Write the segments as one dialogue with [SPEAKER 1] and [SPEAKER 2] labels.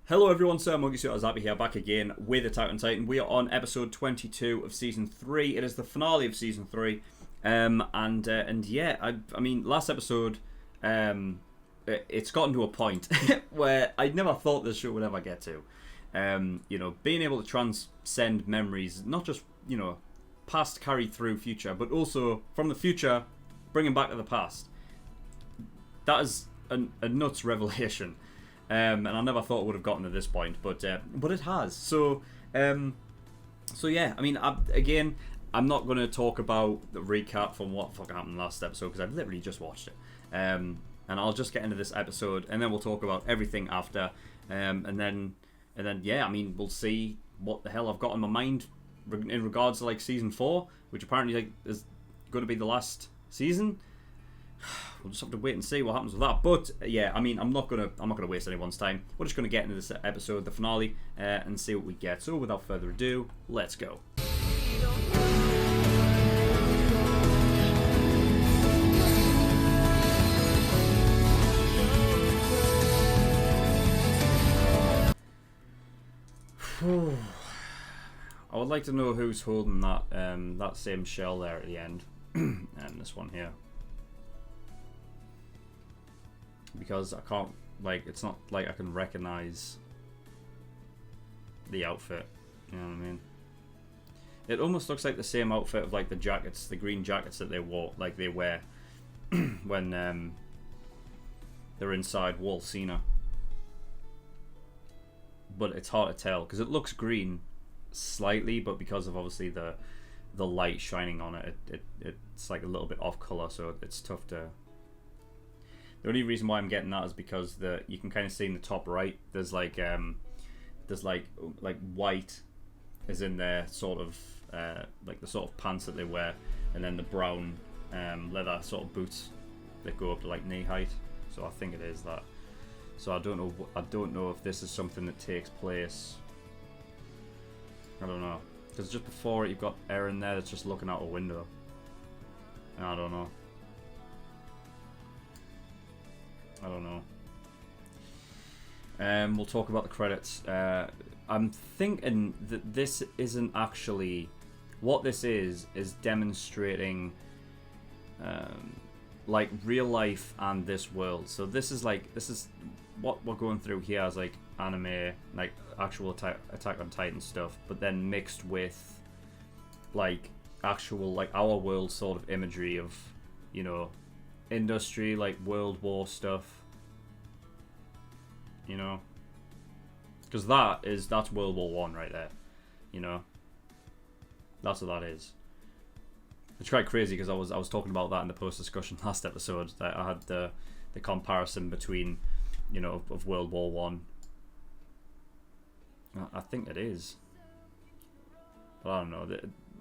[SPEAKER 1] Hello everyone, SirMonkeySuit here, back again with Attack on Titan. We are on episode 22 of season 3. It is the finale of season 3. And yeah, I mean, last episode, it's gotten to a point where I never thought this show would ever get to. You know, being able to transcend memories, not just, you know, past carried through future, but also from the future, bringing back to the past. That is a nuts revelation. And I never thought it would have gotten to this point, but it has. So yeah. I mean, I'm not going to talk about the recap from what fucking happened last episode because I've literally just watched it. And I'll just get into this episode, and then we'll talk about everything after. And then yeah. I mean, we'll see what the hell I've got in my mind in regards to like season 4, which apparently like is going to be the last season. We'll just have to wait and see what happens with that. But yeah, I mean, I'm not gonna waste anyone's time. We're just gonna get into this episode, the finale, and see what we get. So without further ado, let's go. I would like to know who's holding that that same shell there at the end, and this one here. Because I can't, like, it's not like I can recognize the outfit, you know what I mean? It almost looks like the same outfit of like the jackets, the green jackets that they wore, like they wear when they're inside Wall Cena. But it's hard to tell because it looks green slightly, but because of obviously the light shining on it, it's like a little bit off color, so it's tough to. The only reason why I'm getting that is because you can kind of see in the top right there's like white is in there, sort of like the sort of pants that they wear, and then the brown leather sort of boots that go up to like knee height. So I think it is that. So I don't know if this is something that takes place. I don't know, because just before it you've got Eren there that's just looking out a window. I don't know. We'll talk about the credits. I'm thinking that this isn't actually what this is demonstrating like real life and this world. So this is what we're going through here as like anime, like actual Attack on Titan stuff, but then mixed with like actual like our world sort of imagery of, you know, industry, like World War stuff, you know, because that's World War One right there, you know, that's what that is. It's quite crazy because I was talking about that in the post discussion last episode, that I had the comparison between, you know, of World War One. I think it is, but I don't know,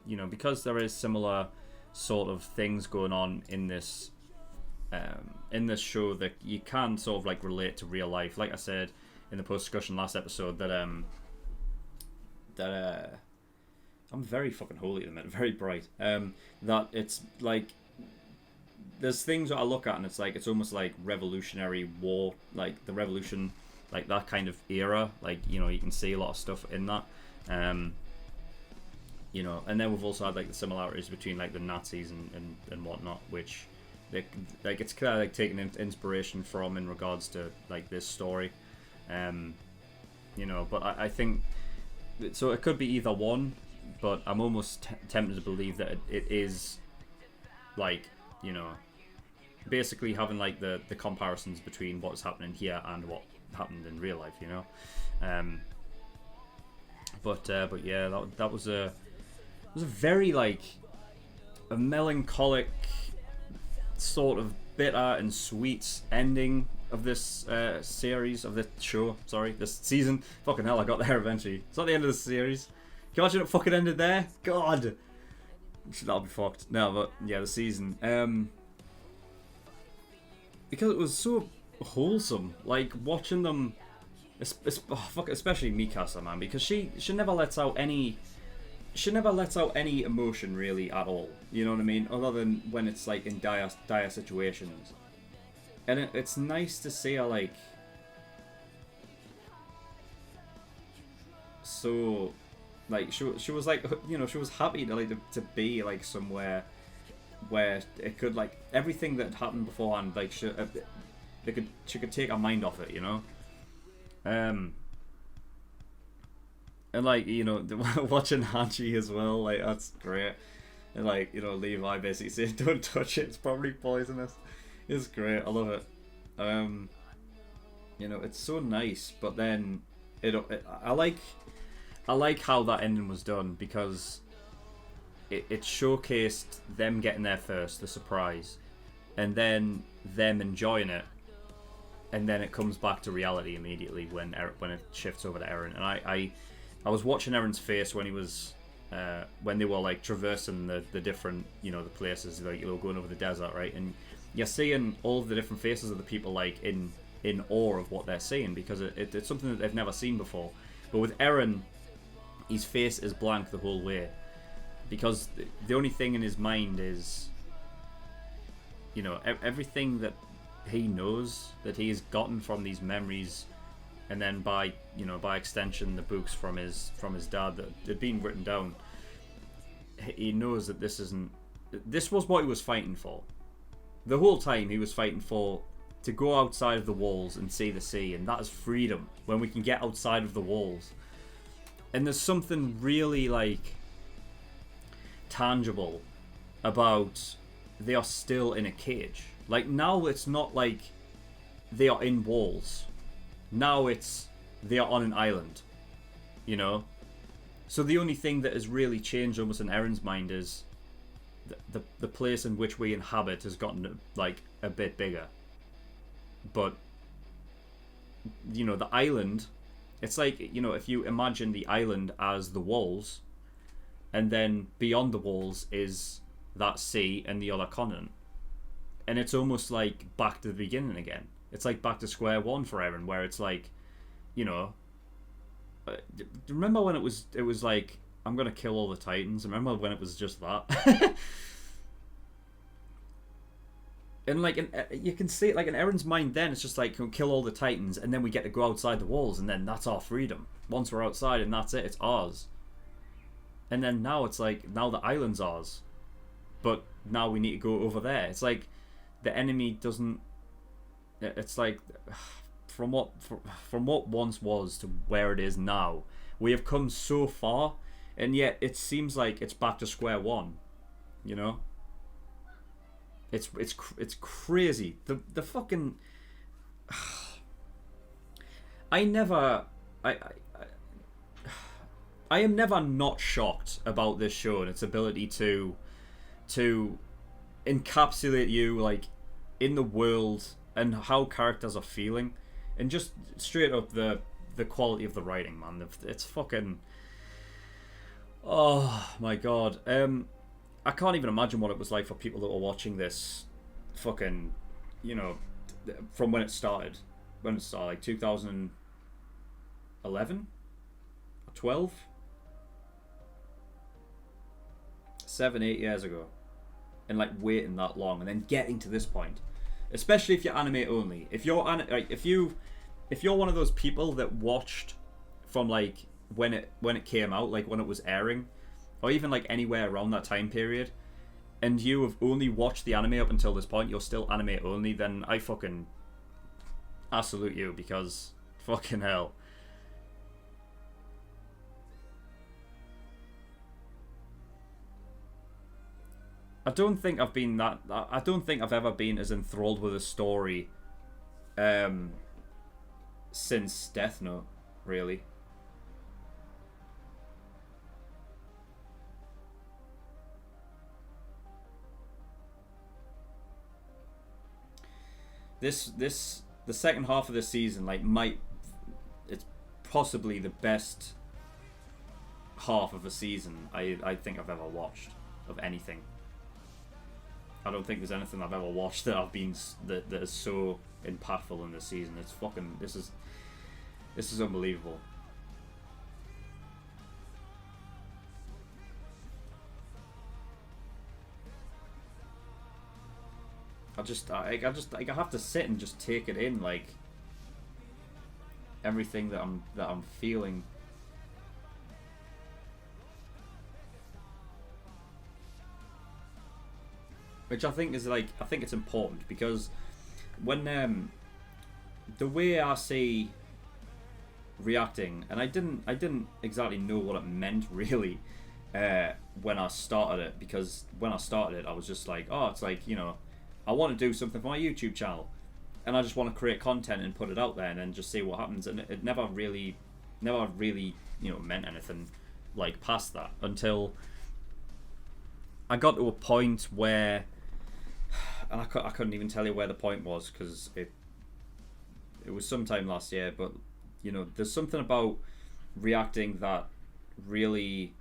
[SPEAKER 1] you know, because there is similar sort of things going on in this show that you can sort of like relate to real life. Like I said in the post discussion last episode, that I'm very fucking holy at the minute, very bright. That it's like there's things that I look at and it's like it's almost like Revolutionary War, like the revolution, like that kind of era. Like, you know, you can see a lot of stuff in that. You know, and then we've also had like the similarities between like the Nazis and whatnot, which like it's kind of like taking inspiration from in regards to like this story. You know, but I think so it could be either one, but I'm almost tempted to believe that it is like, you know, basically having like the comparisons between what's happening here and what happened in real life, you know. But yeah, that was a very like a melancholic sort of bitter and sweet ending of this series, of this show, sorry, this season. Fucking hell, I got there eventually. It's not the end of the series. Can you imagine it fucking ended there? God, that'll be fucked. No, but yeah, the season. Because it was so wholesome, like watching them, especially Mikasa, man, because she never lets out any emotion really at all. You know what I mean? Other than when it's like in dire situations. And it's nice to see her like so like she was like, you know, she was happy to like to be like somewhere where it could like everything that happened beforehand, like she could take her mind off it, you know. And like, you know, watching Hanshi as well, like that's great. And like, you know, Levi basically saying, "Don't touch it; it's probably poisonous." It's great. I love it. You know, it's so nice. But then I like how that ending was done, because it showcased them getting there first, the surprise, and then them enjoying it, and then it comes back to reality immediately when it shifts over to Eren. And I was watching Eren's face when he was when they were like traversing the different, you know, the places, like, you know, going over the desert, right? And you're seeing all of the different faces of the people like in awe of what they're seeing, because it's something that they've never seen before. But with Eren, his face is blank the whole way, because the only thing in his mind is, you know, everything that he knows that he's gotten from these memories, and then by extension the books from his dad that had been written down. He knows that this was what he was fighting for. The whole time he was fighting for to go outside of the walls and see the sea, and that is freedom, when we can get outside of the walls. And there's something really like tangible about they are still in a cage. Like, now it's not like they are in walls. Now it's they are on an island, you know? So the only thing that has really changed almost in Eren's mind is the place in which we inhabit has gotten like a bit bigger. But, you know, the island, it's like, you know, if you imagine the island as the walls, and then beyond the walls is that sea and the other continent. And it's almost like back to the beginning again. It's like back to square one for Eren, where it's like, you know, remember when it was like, I'm gonna kill all the Titans? Remember when it was just that? And like, you can see it like in Eren's mind. Then it's just like, kill all the Titans, and then we get to go outside the walls, and then that's our freedom. Once we're outside, and that's it. It's ours. And then now it's like, now the island's ours, but now we need to go over there. It's like the enemy doesn't. It's like from what once was to where it is now, we have come so far, and yet it seems like it's back to square one. You know. It's crazy. The fucking. I am never not shocked about this show and its ability to encapsulate you like in the world and how characters are feeling, and just straight up the quality of the writing, man. It's fucking. Oh my god. I can't even imagine what it was like for people that were watching this fucking, you know, from when it started. When it started, like 2011? 12? 7, 8 years ago. And like waiting that long and then getting to this point. Especially if you're anime only. If you're if you're one of those people that watched from like when it came out, like when it was airing, or even like anywhere around that time period, and you have only watched the anime up until this point, you're still anime only, then I salute you, because fucking hell. I don't think I've ever been as enthralled with a story since Death Note, really. The second half of the season, like, it's possibly the best half of a season I think I've ever watched of anything. I don't think there's anything I've ever watched that that is so impactful in this season. It's fucking, this is unbelievable. I have to sit and just take it in, like everything that I'm feeling which I think is like, I think it's important because when the way I see reacting, and I didn't exactly know what it meant really when I started it, because when I started it I was just like, oh, it's like, you know, I want to do something for my YouTube channel and I just want to create content and put it out there and then just see what happens, and it never really you know meant anything like past that until I got to a point where, and I couldn't even tell you where the point was because it was sometime last year, but you know, there's something about reacting that really,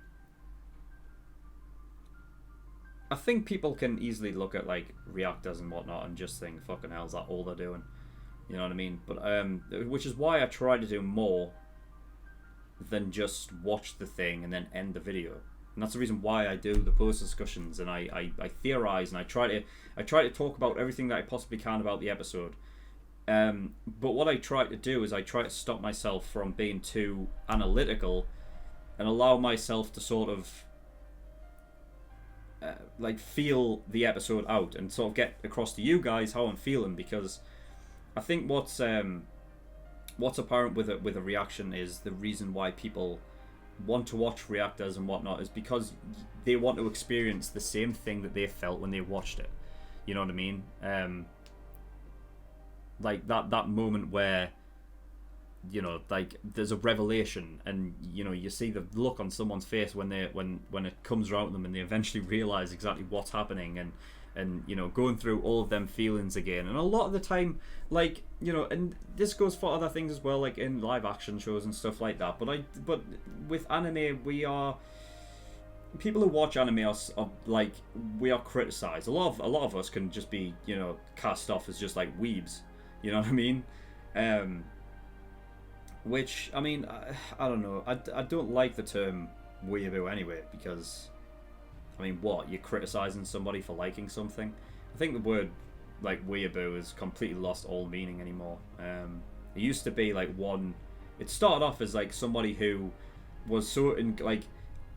[SPEAKER 1] I think people can easily look at like reactors and whatnot and just think, fucking hell, is that all they're doing? You know what I mean? But which is why I try to do more than just watch the thing and then end the video. And that's the reason why I do the post discussions, and I theorize, and I try to talk about everything that I possibly can about the episode. But what I try to do is I try to stop myself from being too analytical and allow myself to sort of like feel the episode out and sort of get across to you guys how I'm feeling, because I think what's apparent with a reaction is the reason why people want to watch reactors and whatnot is because they want to experience the same thing that they felt when they watched it. You know what I mean? Like that moment where, you know, like there's a revelation, and you know, you see the look on someone's face when it comes around them and they eventually realize exactly what's happening, and you know, going through all of them feelings again. And a lot of the time, like, you know, and this goes for other things as well, like in live action shows and stuff like that, but with anime, people who watch anime are like, we are criticized. A lot of us can just be, you know, cast off as just like weebs. You know what I mean? Which, I mean, I don't know. I don't like the term weeaboo anyway, because, I mean, what? You're criticizing somebody for liking something? I think the word, like, weeaboo has completely lost all meaning anymore. It used to be, like, it started off as, like, somebody who was so,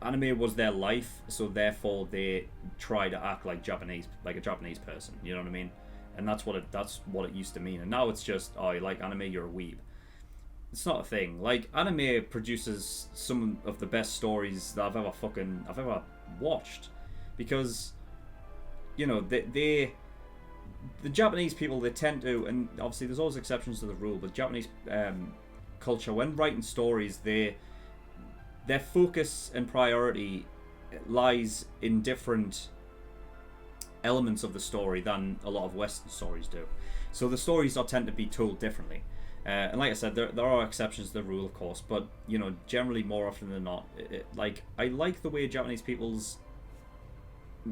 [SPEAKER 1] anime was their life, so therefore they try to act like a Japanese person. You know what I mean? And that's what it used to mean. And now it's just, oh, you like anime, you're a weeb. It's not a thing. Like, anime produces some of the best stories that I've ever watched, because, you know, the Japanese people, they tend to, and obviously there's always exceptions to the rule, but Japanese culture, when writing stories, their focus and priority lies in different elements of the story than a lot of Western stories do. So the stories tend to be told differently. And like I said, there are exceptions to the rule, of course, but, you know, generally more often than not, like, I like the way Japanese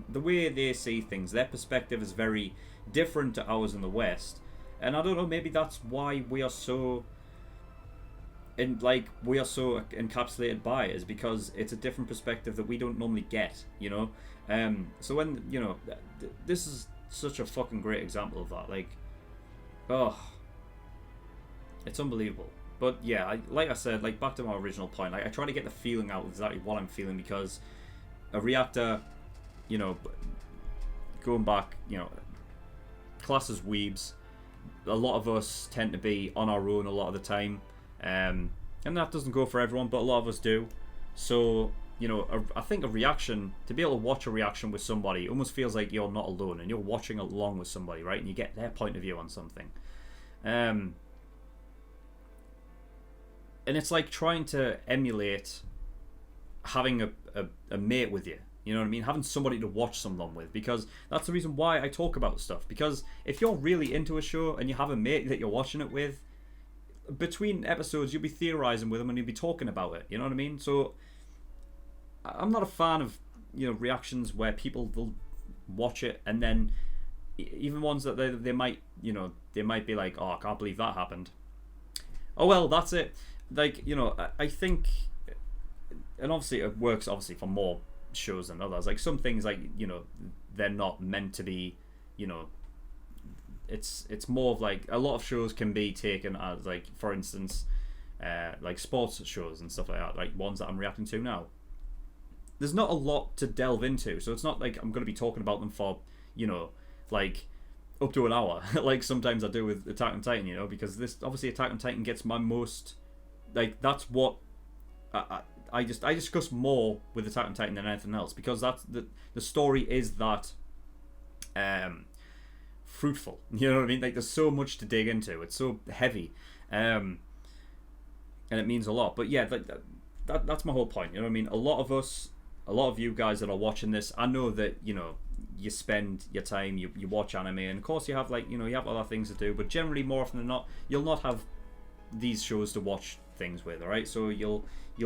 [SPEAKER 1] the way they see things. Their perspective is very different to ours in the West, and I don't know, maybe that's why we are so encapsulated by it, is because it's a different perspective that we don't normally get, you know. So when, you know, this is such a fucking great example of that. Like, oh, it's unbelievable. But yeah, like I said, like, back to my original point, like, I try to get the feeling out of exactly what I'm feeling, because a reactor, you know, going back, you know, class as weebs, a lot of us tend to be on our own a lot of the time, and that doesn't go for everyone, but a lot of us do. So, you know, I think a reaction, to be able to watch a reaction with somebody, it almost feels like you're not alone and you're watching along with somebody, right? And you get their point of view on something. And it's like trying to emulate having a mate with you. You know what I mean? Having somebody to watch someone with, because that's the reason why I talk about stuff. Because if you're really into a show and you have a mate that you're watching it with, between episodes you'll be theorizing with them and you'll be talking about it. You know what I mean? So I'm not a fan of, you know, reactions where people will watch it and then even ones that they might, you know, they might be like, oh, I can't believe that happened. Oh well, that's it. Like, you know, I think, and obviously it works obviously for more shows than others. Like, some things, like, you know, they're not meant to be, you know, it's more of like, a lot of shows can be taken as, like, for instance, like sports shows and stuff like that, like ones that I'm reacting to now. There's not a lot to delve into, so it's not like I'm going to be talking about them for, you know, like up to an hour, like sometimes I do with Attack on Titan, you know, because this obviously Attack on Titan gets my most, like that's what I discuss more with Attack on Titan than anything else, because that's the story is that fruitful, you know what I mean? Like there's so much to dig into. It's so heavy, and it means a lot. But yeah, that's my whole point. You know what I mean? A lot of you guys that are watching this, I know that, you know, you spend your time, you watch anime, and of course you have, like, you know, you have other things to do, but generally more often than not you'll not have these shows to watch things with, alright? So you'll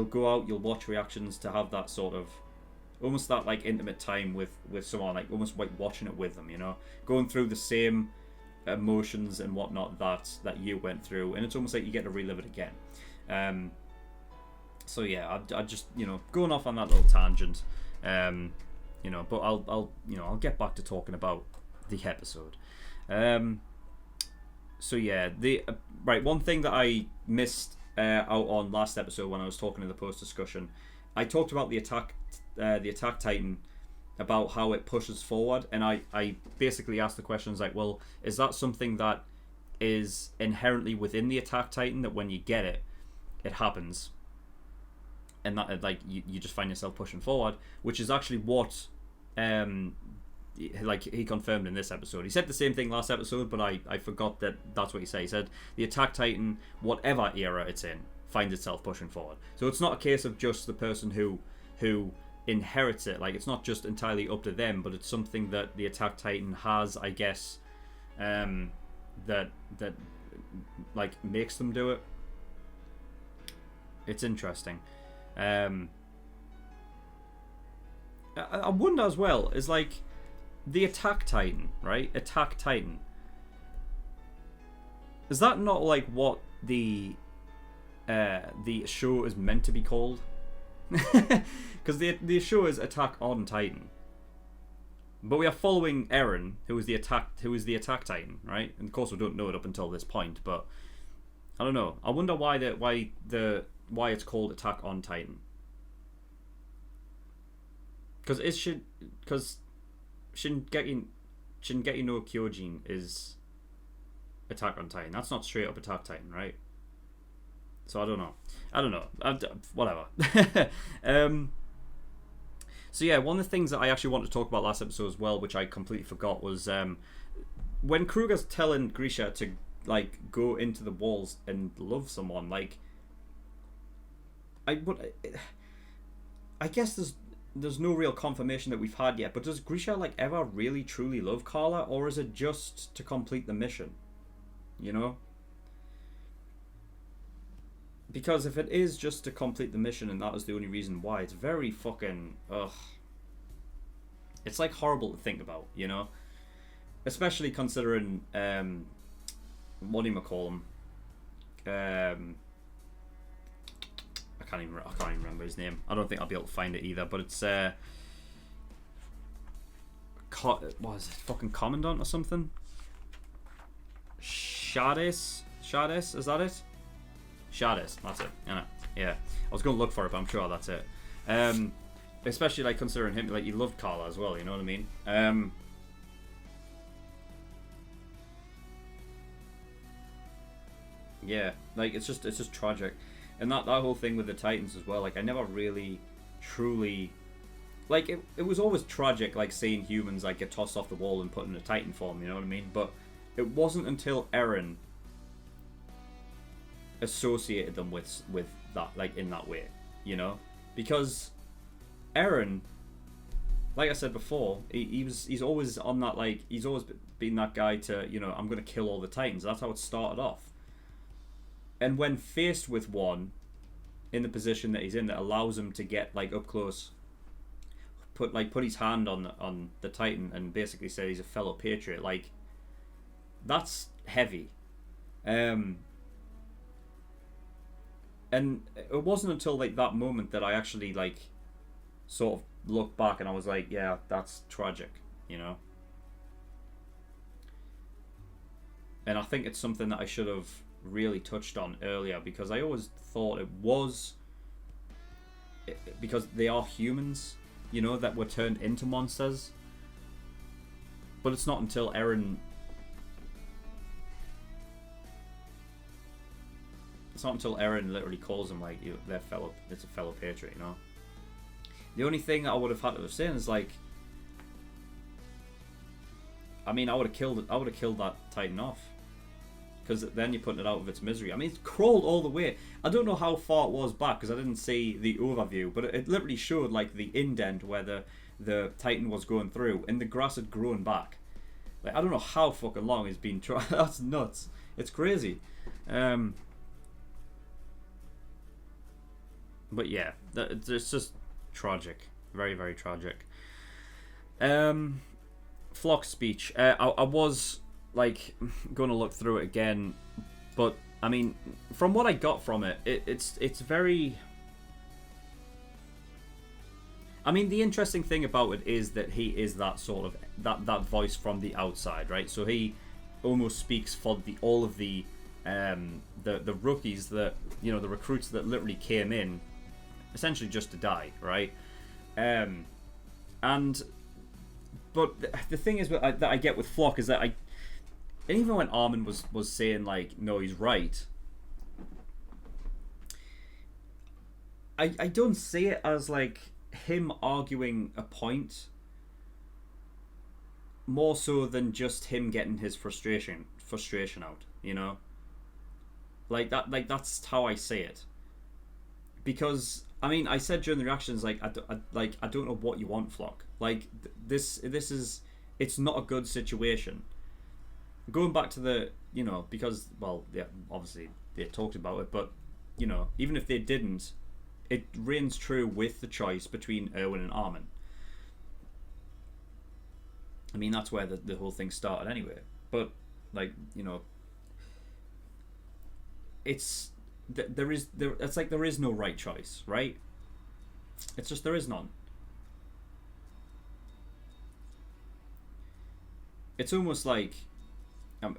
[SPEAKER 1] go out, you'll watch reactions to have that sort of almost that like intimate time with someone, like almost like watching it with them, you know, going through the same emotions and whatnot that you went through, and it's almost like you get to relive it again. So yeah, I just, you know, going off on that little tangent, you know, but I'll get back to talking about the episode. So yeah, right, one thing that I missed out on last episode when I was talking in the post discussion, I talked about the attack Titan, about how it pushes forward, and I basically asked the questions like, well, is that something that is inherently within the Attack Titan, that when you get it, it happens, and that like you just find yourself pushing forward, which is actually what like he confirmed in this episode. He said the same thing last episode, but I forgot that's what he said. He said the Attack Titan, whatever era it's in, finds itself pushing forward. So it's not a case of just the person who inherits it. Like, it's not just entirely up to them, but it's something that the Attack Titan has, I guess, that like makes them do it. It's interesting. I wonder as well, is like the Attack Titan, right? Attack Titan. Is that not like what the show is meant to be called? Because the show is Attack on Titan, but we are following Eren, who is the Attack Titan, right? And of course we don't know it up until this point, but I don't know. I wonder why it's called Attack on Titan. Because Shingeki no Kyojin is Attack on Titan. That's not straight up Attack Titan, right? So I don't know. Whatever. So yeah, one of the things that I actually wanted to talk about last episode as well, which I completely forgot, was when Kruger's telling Grisha to like go into the walls and love someone. Like, I guess there's no real confirmation that we've had yet, but does Grisha like ever really truly love Carla, or is it just to complete the mission? You know? Because if it is just to complete the mission and that is the only reason why, it's very fucking it's like horrible to think about, you know? Especially considering what do you call him? I can't even remember his name. I don't think I'll be able to find it either, but it's what is it, fucking Commandant or something? Shades, is that it? Shades, that's it. Yeah, I was going to look for it, but I'm sure that's it. Especially like considering him, like, he loved Carla as well. You know what I mean? Yeah, like it's just tragic, and that whole thing with the Titans as well. Like, I never really, truly, like it was always tragic, like seeing humans like get tossed off the wall and put in a Titan form. You know what I mean? But it wasn't until Eren associated them with that, like, in that way, you know, because Eren, like I said before, he's always on that, like, he's always been that guy to, you know, I'm gonna kill all the Titans. That's how it started off. And when faced with one in the position that he's in, that allows him to get like up close, put his hand on the Titan and basically say he's a fellow patriot, like, that's heavy. And it wasn't until like that moment that I actually like sort of looked back and I was like, yeah, that's tragic, you know. And I think it's something that I should have really touched on earlier, because I always thought it was because they are humans, you know, that were turned into monsters. But it's not until Eren. It's not until Eren literally calls him like their fellow. It's a fellow patriot, you know. The only thing that I would have had to have said is like, I mean, I would have killed that Titan off, because then you're putting it out of its misery. I mean, it crawled all the way. I don't know how far it was back because I didn't see the overview, but it literally showed like the indent where the Titan was going through, and the grass had grown back. Like, I don't know how fucking long it's been tried. That's nuts. It's crazy. But yeah, it's just tragic. Very, very tragic. Flock's speech. I was like going to look through it again, but I mean, from what I got from it, it's very. I mean, the interesting thing about it is that he is that sort of that voice from the outside, right? So he almost speaks for all of the rookies that, you know, the recruits that literally came in essentially just to die, right? But the thing is that I get with Flock is that and even when Armin was saying like, no, he's right, I don't see it as like him arguing a point, more so than just him getting his frustration out, you know, like that's how I see it. Because I mean, I said during the reactions, like, I don't know what you want, Flock. Like, this is, it's not a good situation. Going back to the, you know, because, well, yeah, obviously they talked about it, but, you know, even if they didn't, it reigns true with the choice between Erwin and Armin. I mean, that's where the whole thing started anyway. But, like, you know, it's like there is no right choice, right? It's just there is none. It's almost like,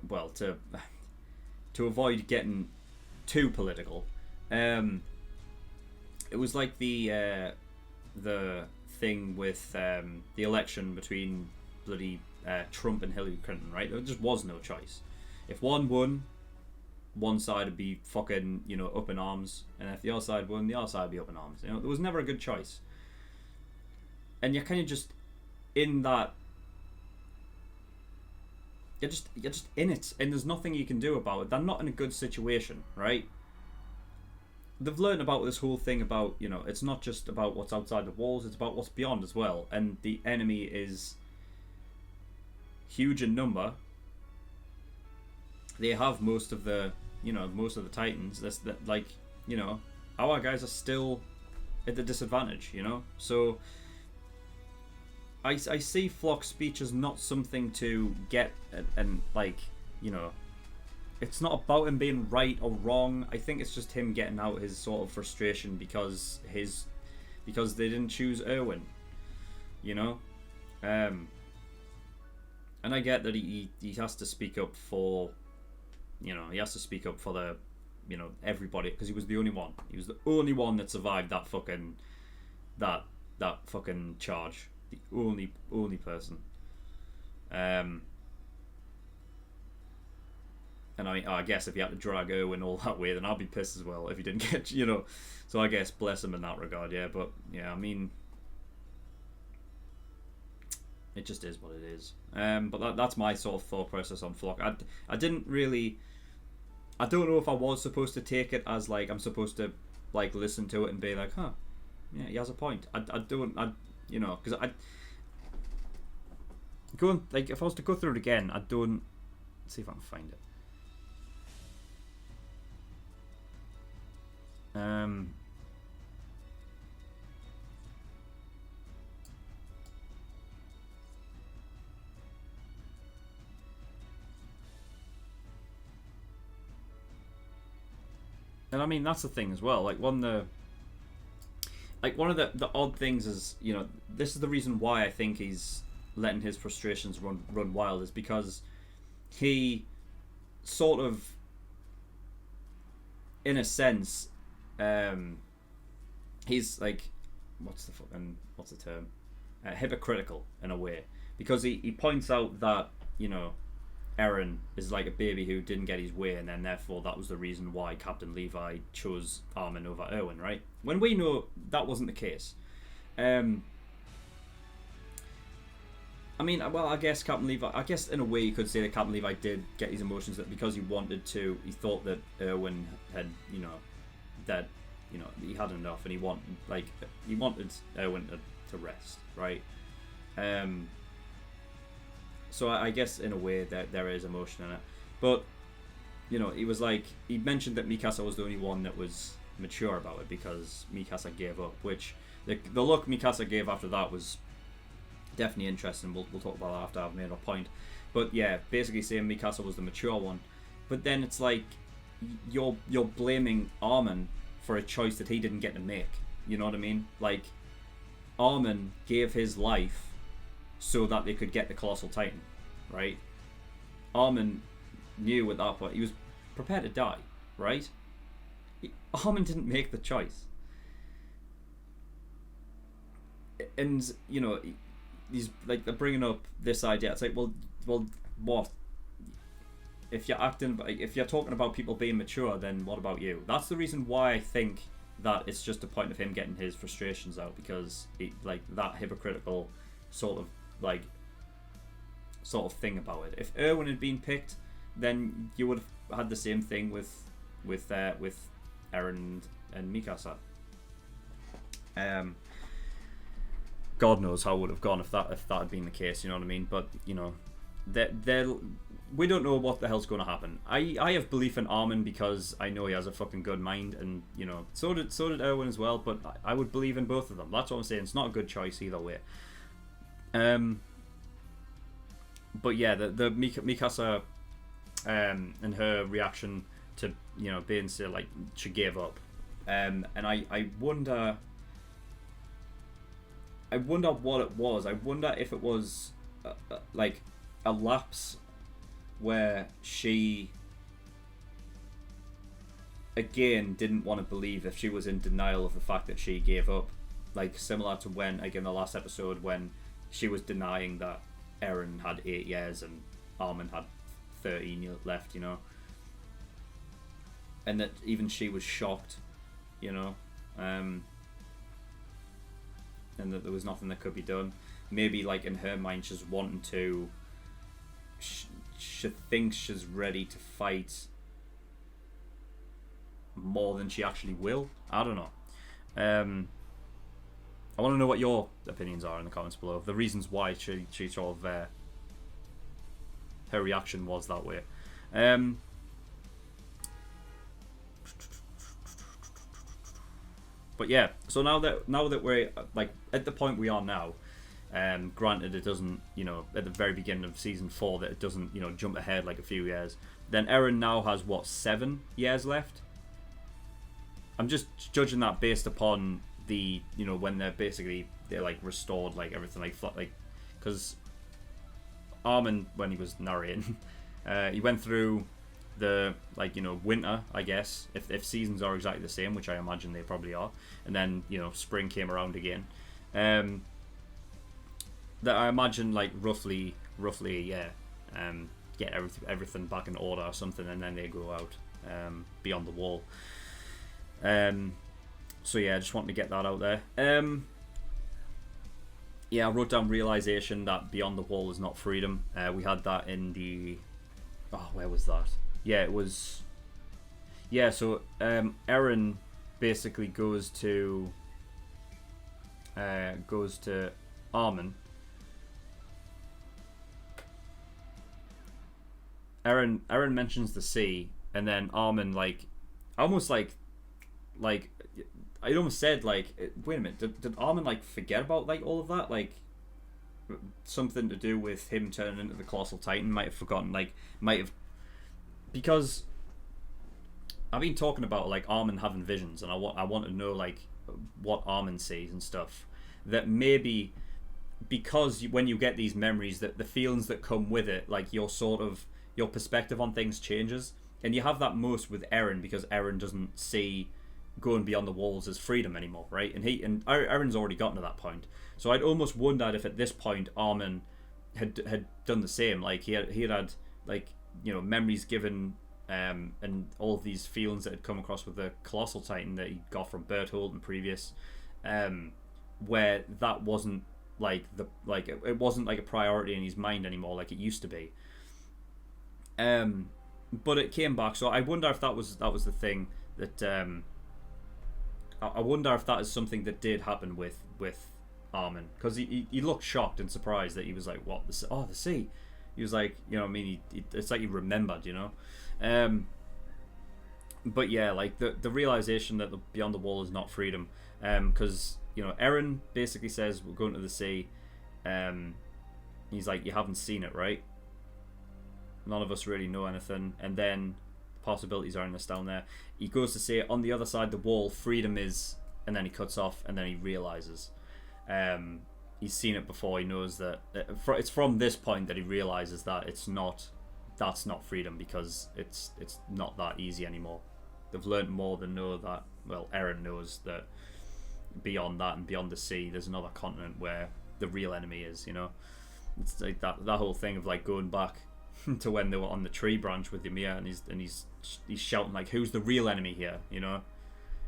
[SPEAKER 1] well, to avoid getting too political, it was like the thing with the election between bloody Trump and Hillary Clinton, right? There just was no choice. If one won, one side would be fucking, you know, up in arms, and if the other side won, the other side would be up in arms. You know, there was never a good choice, and you're kind of just in that. You're just in it, and there's nothing you can do about it. They're not in a good situation, right? They've learned about this whole thing about, you know, it's not just about what's outside the walls; it's about what's beyond as well. And the enemy is huge in number. They have most of the Titans. That like, you know, our guys are still at the disadvantage, you know. So I see Flock's speech as not something to get and like, you know, it's not about him being right or wrong. I think it's just him getting out his sort of frustration because they didn't choose Erwin, you know. And I get that he has to speak up for, you know, he has to speak up for the, you know, everybody, because he was the only one. He was the only one that survived that fucking charge. The only person. And I guess if he had to drag Erwin all that way, then I'd be pissed as well if he didn't get, you know. So I guess bless him in that regard, yeah. But yeah, I mean, it just is what it is. But that's my sort of thought process on Flock. I didn't really. I don't know if I was supposed to take it as like I'm supposed to like listen to it and be like, huh, yeah, he has a point. You know, because like if I was to go through it again, let's see if I can find it. And I mean, that's the thing as well. Like one of the odd things is, you know, this is the reason why I think he's letting his frustrations run wild, is because he sort of, in a sense, he's like, what's the term? Hypocritical in a way, because he points out that, you know, Eren is like a baby who didn't get his way, and then therefore that was the reason why Captain Levi chose Armin over Erwin, right? When we know that wasn't the case. I mean, well, I guess Captain Levi, I guess in a way you could say that Captain Levi did get his emotions, that because he wanted to, he thought that Erwin had, you know, that, you know, he had enough, and he wanted Erwin to rest, right? So I guess in a way that there is emotion in it, but, you know, he was like, he mentioned that Mikasa was the only one that was mature about it, because Mikasa gave up, which the look Mikasa gave after that was definitely interesting. We'll talk about that after I've made a point. But yeah, basically saying Mikasa was the mature one. But then it's like you're blaming Armin for a choice that he didn't get to make. You know what I mean? Like, Armin gave his life so that they could get the Colossal Titan, right? Armin knew at that point he was prepared to die, right? Armin didn't make the choice. And, you know, he's like, they're bringing up this idea. It's like, well, what? If you're talking about people being mature, then what about you? That's the reason why I think that it's just a point of him getting his frustrations out, because like that hypocritical sort of thing about it. If Erwin had been picked, then you would have had the same thing with Eren and Mikasa. God knows how it would have gone if that had been the case, you know what I mean? But, you know, we don't know what the hell's going to happen. I have belief in Armin because I know he has a fucking good mind, and, you know, so did Erwin as well, but I would believe in both of them. That's what I'm saying. It's not a good choice either way. But yeah, the Mikasa and her reaction to, you know, being so, like, she gave up. And I wonder what it was. I wonder if it was like a lapse where she again didn't want to believe, if she was in denial of the fact that she gave up, like similar to when, again, the last episode, when she was denying that Eren had 8 years and Armin had 13 left, you know, and that even she was shocked, you know, and that there was nothing that could be done. Maybe, like, in her mind, she's wanting to, she thinks she's ready to fight more than she actually will. I don't know. I want to know what your opinions are in the comments below. The reasons why she sort of her reaction was that way. But yeah, so now that we're like at the point we are now, granted it doesn't, you know, at the very beginning of season 4, that it doesn't, you know, jump ahead like a few years. Then Eren now has what, 7 years left? I'm just judging that based upon the, you know, when they're like restored, like everything, like because Armin, when he was narrating, he went through the, like, you know, winter, I guess, if seasons are exactly the same, which I imagine they probably are, and then, you know, spring came around again. That I imagine, like, roughly, yeah, get everything back in order or something, and then they go out beyond the wall. So yeah, I just wanted to get that out there. Yeah, I wrote down realization that beyond the wall is not freedom. We had that in the, where was that? Yeah, it was. Yeah, so Eren basically goes to Armin. Eren mentions the sea, and then Armin, like, almost like I almost said, like, wait a minute, did Armin, like, forget about, like, all of that, like, something to do with him turning into the Colossal Titan? Might have forgotten, like, because I've been talking about, like, Armin having visions, and I want to know, like, what Armin sees and stuff. That maybe because when you get these memories, that the feelings that come with it, like, your perspective on things changes, and you have that most with Eren, because Eren doesn't see going beyond the walls as freedom anymore, right? And Eren's already gotten to that point. So I'd almost wondered if at this point Armin had done the same. Like he had like, you know, memories given, and all of these feelings that had come across with the Colossal Titan that he got from Berthold and previous, where that wasn't like it wasn't like a priority in his mind anymore like it used to be. But it came back, so I wonder if that was the thing that I wonder if that is something that did happen with Armin, because he looked shocked and surprised that he was like, what, the sea. He was like, you know what I mean, it's like he remembered, you know. But yeah, like the realization that the beyond the wall is not freedom, because you know, Eren basically says we're going to the sea. He's like, you haven't seen it, right? None of us really know anything, and then possibilities are in this down there. He goes to say on the other side of the wall, freedom is, and then he cuts off, and then he realizes. He's seen it before. He knows that it's from this point that he realizes that that's not freedom, because it's not that easy anymore. They've learned more than know that. Well, Eren knows that beyond that and beyond the sea, there's another continent where the real enemy is. You know, it's like that whole thing of like going back to when they were on the tree branch with Ymir, and he's shouting like, "Who's the real enemy here?" You know,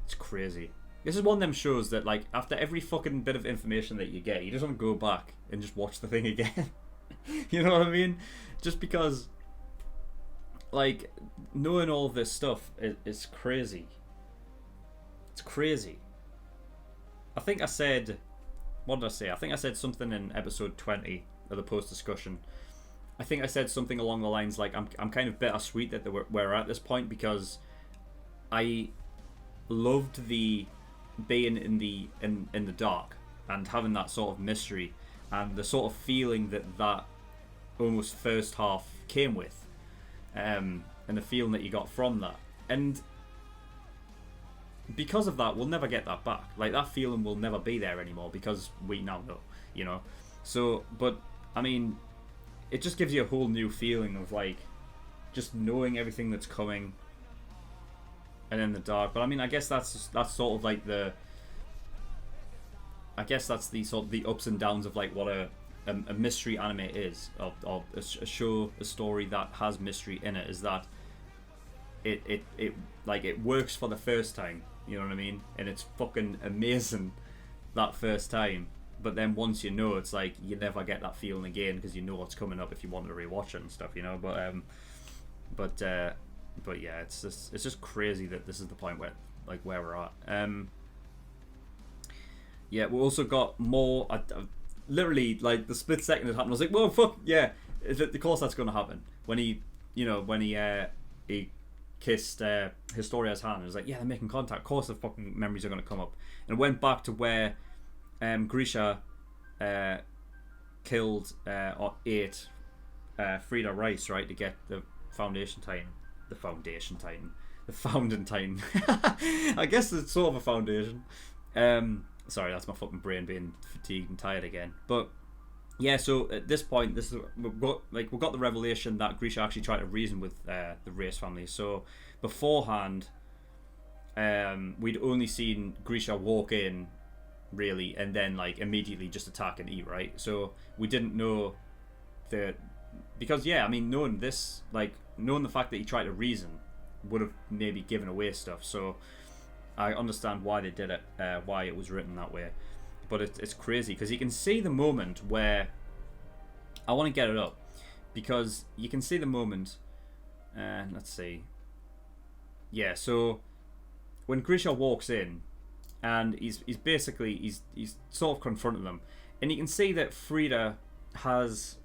[SPEAKER 1] it's crazy. This is one of them shows that, like, after every fucking bit of information that you get, you just want to go back and just watch the thing again. You know what I mean? Just because, like, knowing all of this stuff is crazy. It's crazy. I think I said, what did I say? I think I said something in episode 20 of the post discussion. I think I said something along the lines like, I'm kind of bittersweet that we're at this point, because I loved the being in the dark and having that sort of mystery and the sort of feeling that almost first half came with, and the feeling that you got from that. And because of that, we'll never get that back. Like, that feeling will never be there anymore, because we now know, you know. So, but I mean, it just gives you a whole new feeling of like just knowing everything that's coming, and in the dark. But I mean, I guess that's sort of like the sort of the ups and downs of like what a mystery anime is, or a show, a story that has mystery in it, is that it like, it works for the first time, you know what I mean, and it's fucking amazing that first time. But then once you know, it's like you never get that feeling again, because you know what's coming up if you want to rewatch it and stuff, you know. But yeah, it's just crazy that this is the point where we're at. Yeah, we also got more. Literally, like, the split second it happened, I was like, "Well, fuck yeah!" Of course, that's going to happen. When he kissed Historia's hand, it was like, "Yeah, they're making contact. Of course, the fucking memories are going to come up." And it went back to where Grisha killed or ate Frida Rice, right, to get the Foundation Titan. The Foundation Titan. The Founding Titan. I guess it's sort of a foundation. Sorry, that's my fucking brain being fatigued and tired again. But yeah, so at this point, we've got the revelation that Grisha actually tried to reason with the Race family. So beforehand, we'd only seen Grisha walk in, really, and then like immediately just attack and eat, right? So we didn't know because yeah, I mean, knowing this, like, knowing the fact that he tried to reason would have maybe given away stuff. So I understand why they did it, why it was written that way. But it's crazy, because you can see the moment where, I want to get it up, because you can see the moment, let's see. Yeah, so when Grisha walks in, and he's basically sort of confronting them, and you can see that Frida has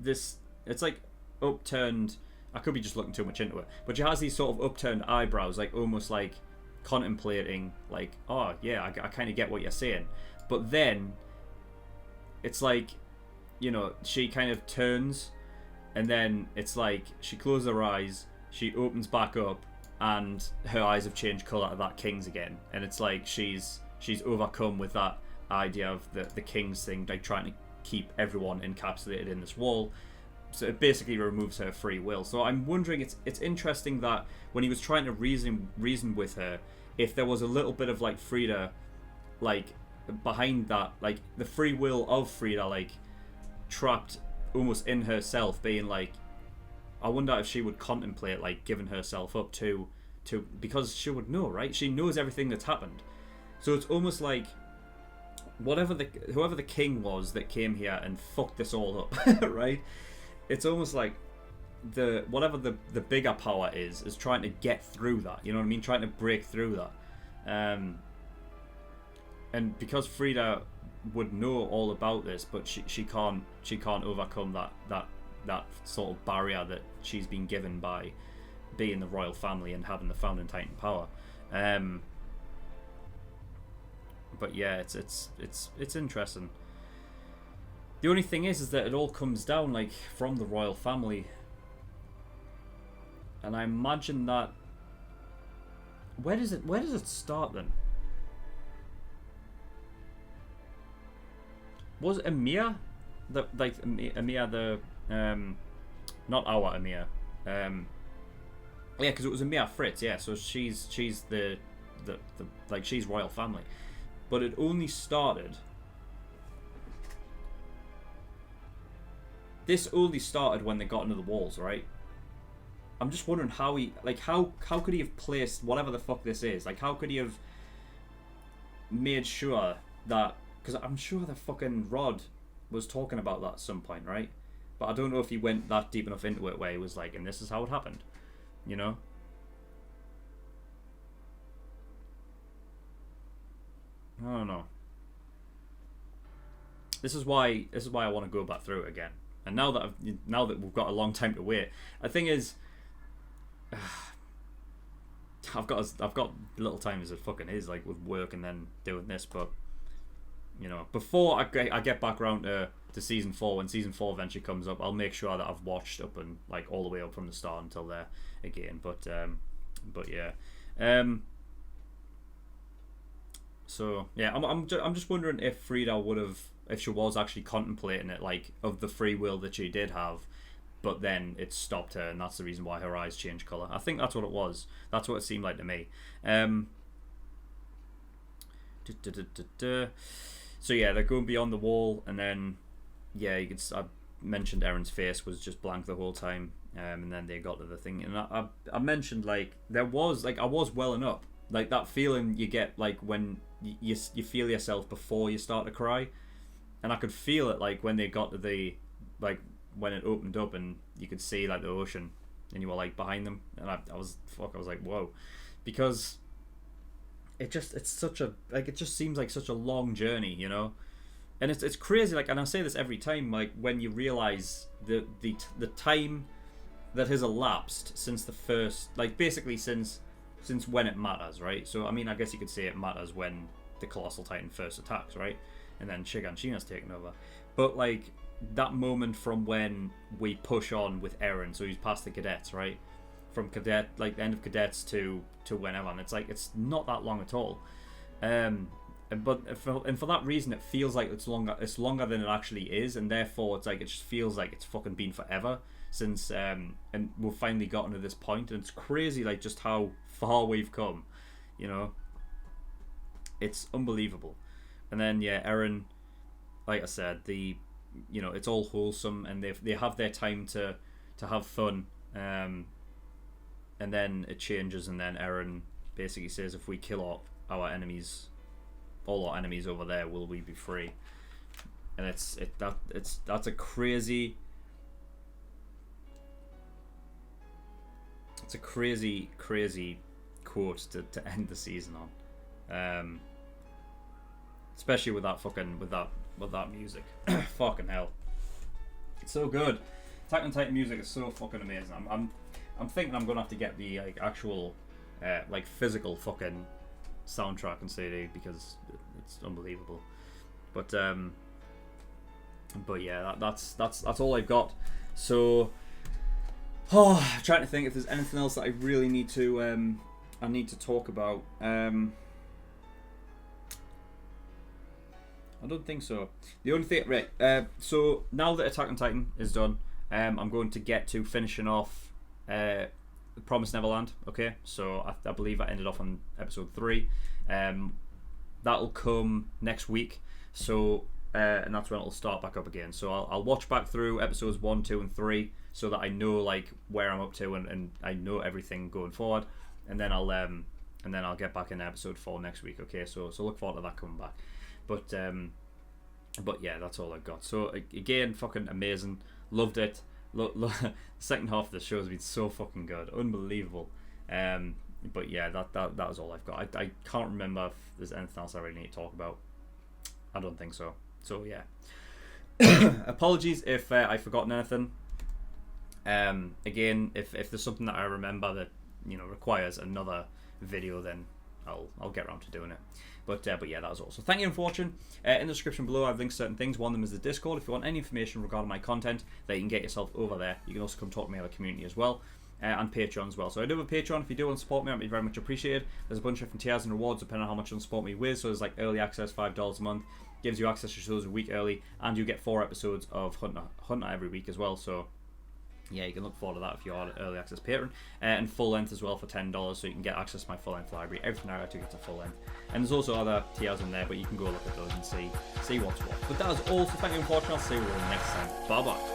[SPEAKER 1] this, it's like upturned, I could be just looking too much into it, but she has these sort of upturned eyebrows, like almost like contemplating, like, oh yeah, I kind of get what you're saying. But then it's like, you know, she kind of turns, and then it's like she closes her eyes, she opens back up, and her eyes have changed colour to that king's again, and it's like she's overcome with that idea of the king's thing, like trying to keep everyone encapsulated in this wall. So it basically removes her free will. So I'm wondering, it's interesting that when he was trying to reason with her, if there was a little bit of like Frida, like, behind that, like the free will of Frida, like trapped almost in herself, being like, I wonder if she would contemplate like giving herself up to because she would know, right? She knows everything that's happened. So it's almost like whoever the king was that came here and fucked this all up, right? It's almost like whatever the bigger power is trying to get through that. You know what I mean? Trying to break through that. And because Frida would know all about this, but she can't overcome that sort of barrier that she's been given by being the royal family and having the founding titan power. But yeah, it's interesting. The only thing is that it all comes down like from the royal family, and I imagine that where does it start then? Was Emir Emir the not our Emir? Yeah, because it was Emir Fritz. Yeah, so she's the like she's royal family, but it only started. This only started when they got into the walls, right? I'm just wondering how how could he have placed whatever the fuck this is? Like, how could he have made sure that? Because I'm sure the fucking Rod was talking about that at some point, right? But I don't know if he went that deep enough into it where he was like, and this is how it happened, you know? I don't know. This is why I want to go back through it again. And now that we've got a long time to wait, the thing is, I've got little time as it fucking is, like with work and then doing this, but you know, before I get back around to season 4, when season 4 eventually comes up, I'll make sure that I've watched up and like all the way up from the start until there again. But yeah. So yeah, I'm just wondering if Frida would have, if she was actually contemplating it, like of the free will that she did have, but then it stopped her, and that's the reason why her eyes changed colour. I think that's what it was. That's what it seemed like to me. So yeah, they're going beyond the wall, and then yeah, you could. I mentioned Erin's face was just blank the whole time, and then they got to the thing, and I mentioned like there was like I was welling up, like that feeling you get like when you feel yourself before you start to cry, and I could feel it like when they got to the like when it opened up and you could see like the ocean, and you were like behind them, and I was like whoa, because it's such a like it just seems like such a long journey, you know, and it's crazy, like, and I say this every time, like when you realize the time that has elapsed since the first, like basically since when it matters, right? So I mean, I guess you could say it matters when the Colossal Titan first attacks, right, and then Shiganshina's taken over, but like that moment from when we push on with Eren, so he's past the cadets, right? From cadet, like the end of cadets to whenever, and it's like it's not that long at all, but for that reason it feels like it's longer than it actually is, and therefore it's like it just feels like it's fucking been forever since and we've finally gotten to this point, and it's crazy like just how far we've come, you know. It's unbelievable. And then yeah, Eren, like I said, you know, it's all wholesome, and they have their time to have fun, and then it changes, and then Eren basically says, if we kill our enemies, all our enemies over there, will we be free? And that's a crazy, it's a crazy quote to end the season on, especially with that music. Fucking hell, it's so good. Attack on Titan music is so fucking amazing. I'm thinking I'm gonna have to get the like actual like physical fucking soundtrack and CD, because it's unbelievable. But yeah, that's all I've got. So I'm trying to think if there's anything else that I really need to talk about. I don't think so. The only thing, right? So now that Attack on Titan is done, I'm going to get to finishing off Promised Neverland. Okay, so I believe I ended off on episode 3. That'll come next week. So and that's when it'll start back up again. So I'll watch back through episodes 1, 2, and 3 so that I know like where I'm up to and I know everything going forward, and then I'll get back in episode 4 next week. Okay, so look forward to that coming back. But yeah, that's all I've got. So again, fucking amazing, loved it. The second half of the show has been so fucking good, unbelievable. But yeah, that was all I've got. I can't remember if there's anything else I really need to talk about. I don't think so. So yeah, apologies if I've forgotten anything. Again, if there's something that I remember that requires another video, then I'll get around to doing it. But yeah, that was all. So thank you for watching. In the description below, I've linked certain things. One of them is the Discord. If you want any information regarding my content, that you can get yourself over there. You can also come talk to me in the community as well. And Patreon as well. So I do have a Patreon. If you do want to support me, that'd be very much appreciated. There's a bunch of different tiers and rewards depending on how much you want to support me with. So there's like early access, $5 a month, gives you access to shows a week early, and you get 4 episodes of Hunter every week as well. So yeah, you can look forward to that if you are an early access patron, and full length as well for $10, so you can get access to my full length library. Everything I to get to full length, and there's also other tiers in there, but you can go look at those and see what's what. But that is all. So thank you for watching. I'll see you all next time. Bye bye.